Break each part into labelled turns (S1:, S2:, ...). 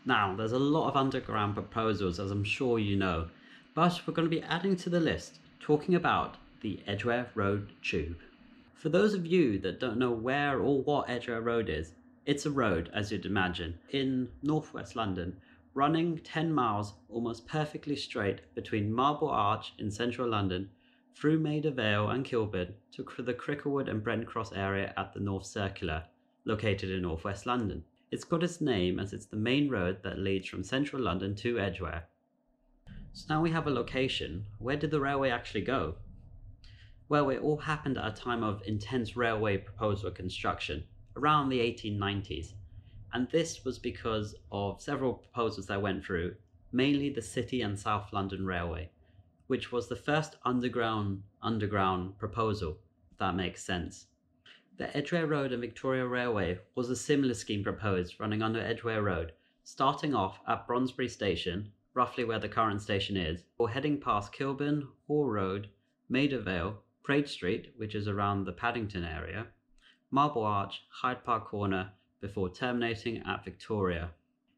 S1: Now, there's a lot of underground proposals, as I'm sure you know, but we're going to be adding to the list, talking about the Edgware Road Tube. For those of you that don't know where or what Edgware Road is, it's a road, as you'd imagine, in northwest London, running 10 miles almost perfectly straight between Marble Arch in central London, through Maida Vale and Kilburn to the Cricklewood and Brent Cross area at the North Circular, located in northwest London. It's got its name as it's the main road that leads from central London to Edgware. So now we have a location. Where did the railway actually go? Well, it all happened at a time of intense railway proposal construction, around the 1890s, and this was because of several proposals that went through, mainly the City and South London Railway, which was the first underground proposal, if that makes sense. The Edgware Road and Victoria Railway was a similar scheme proposed, running under Edgware Road, starting off at Bronsbury Station, roughly where the current station is, or heading past Kilburn, Hall Road, Maida Vale, Praed Street, which is around the Paddington area, Marble Arch, Hyde Park Corner, before terminating at Victoria.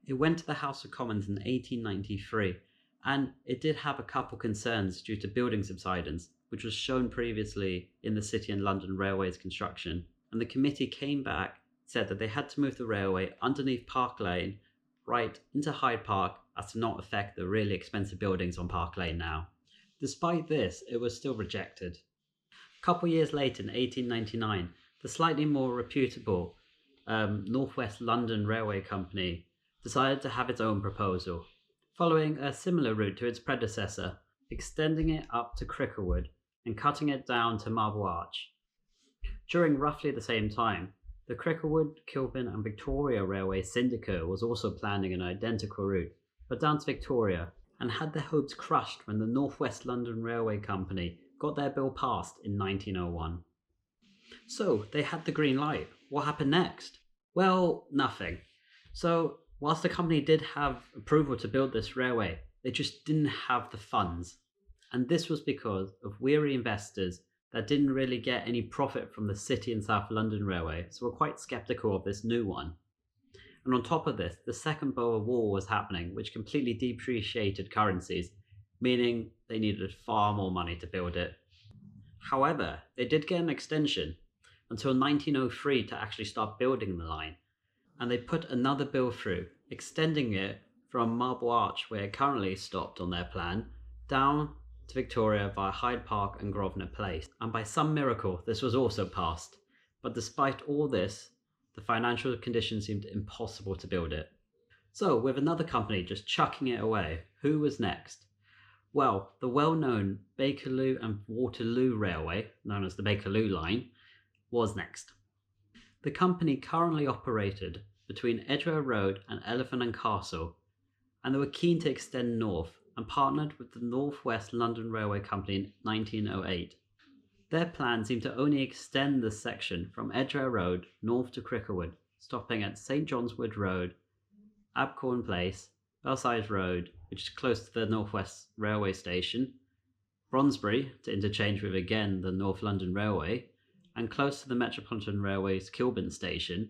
S1: It went to the House of Commons in 1893, and it did have a couple concerns due to building subsidence, which was shown previously in the City and London Railways construction, and the committee came back, said that they had to move the railway underneath Park Lane right into Hyde Park as to not affect the really expensive buildings on Park Lane now. Despite this, it was still rejected. A couple years later, in 1899, the slightly more reputable Northwest London Railway Company decided to have its own proposal, following a similar route to its predecessor, extending it up to Cricklewood and cutting it down to Marble Arch. During roughly the same time, the Cricklewood, Kilburn and Victoria Railway Syndicate was also planning an identical route, but down to Victoria, and had their hopes crushed when the Northwest London Railway Company got their bill passed in 1901. So they had the green light. What happened next? Well, nothing. So whilst the company did have approval to build this railway, they just didn't have the funds. And this was because of weary investors that didn't really get any profit from the City and South London Railway, so were quite sceptical of this new one. And on top of this, the Second Boer War was happening, which completely depreciated currencies, meaning they needed far more money to build it. However, they did get an extension until 1903 to actually start building the line, and they put another bill through, extending it from Marble Arch, where it currently stopped on their plan, down to Victoria via Hyde Park and Grosvenor Place. And by some miracle, this was also passed. But despite all this, the financial conditions seemed impossible to build it. So, with another company just chucking it away, who was next? Well, the well-known Bakerloo and Waterloo Railway, known as the Bakerloo Line, was next. The company currently operated between Edgware Road and Elephant and Castle, and they were keen to extend north and partnered with the Northwest London Railway Company in 1908. Their plan seemed to only extend the section from Edgware Road north to Cricklewood, stopping at St John's Wood Road, Abcorn Place, Belsize Road, which is close to the Northwest Railway Station, Bronsbury, to interchange with again the North London Railway, and close to the Metropolitan Railway's Kilburn Station,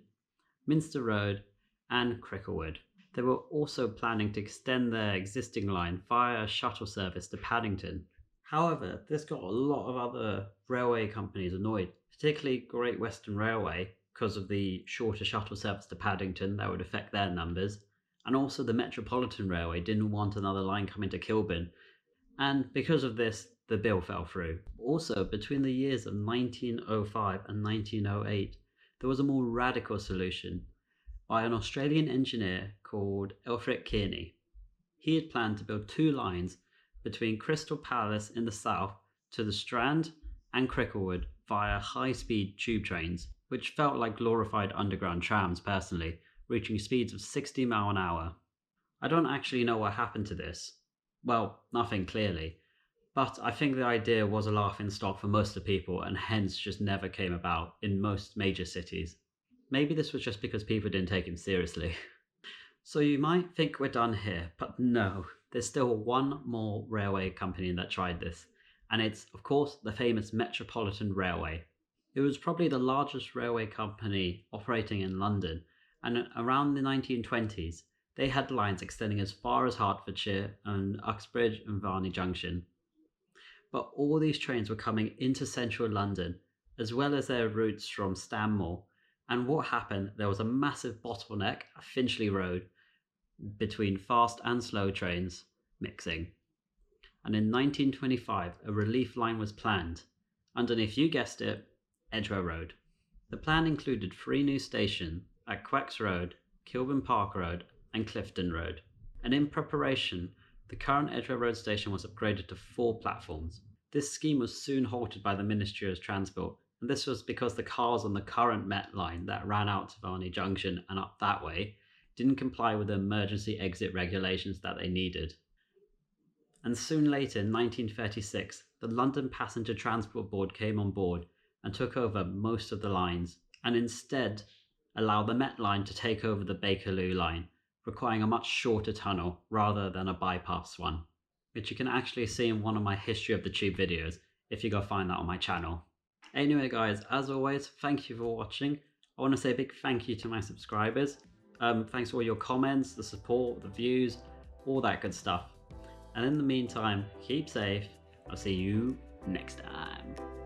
S1: Minster Road, and Cricklewood. They were also planning to extend their existing line via a shuttle service to Paddington. However, this got a lot of other railway companies annoyed, particularly Great Western Railway, because of the shorter shuttle service to Paddington that would affect their numbers, and also the Metropolitan Railway didn't want another line coming to Kilburn, and because of this, the bill fell through. Also, between the years of 1905 and 1908, there was a more radical solution by an Australian engineer called Alfred Kyri. He had planned to build two lines between Crystal Palace in the south to the Strand and Cricklewood via high-speed tube trains, which felt like glorified underground trams personally, reaching speeds of 60 miles an hour. I don't actually know what happened to this. Well, nothing clearly, but I think the idea was a laughing stock for most of the people and hence just never came about in most major cities. Maybe this was just because people didn't take him seriously. So you might think we're done here, but no, there's still one more railway company that tried this, and it's, of course, the famous Metropolitan Railway. It was probably the largest railway company operating in London, and around the 1920s, They had lines extending as far as Hertfordshire and Uxbridge and Varney Junction. But all these trains were coming into central London, as well as their routes from Stanmore. And what happened, there was a massive bottleneck at Finchley Road between fast and slow trains mixing. And in 1925, a relief line was planned underneath, you guessed it, Edgware Road. The plan included 3 new stations at Quecks Road, Kilburn Park Road, and Clifton Road. And in preparation, the current Edgware Road station was upgraded to 4 platforms. This scheme was soon halted by the Ministry of Transport, and this was because the cars on the current Met line that ran out to Varney Junction and up that way didn't comply with the emergency exit regulations that they needed. And soon later, in 1936, the London Passenger Transport Board came on board and took over most of the lines, and instead allowed the Met line to take over the Bakerloo line, requiring a much shorter tunnel rather than a bypass one, which you can actually see in one of my History of the Tube videos if you go find that on my channel. Anyway guys, as always, thank you for watching. I want to say a big thank you to my subscribers. Thanks for all your comments, the support, the views, all that good stuff. And in the meantime, keep safe. I'll see you next time.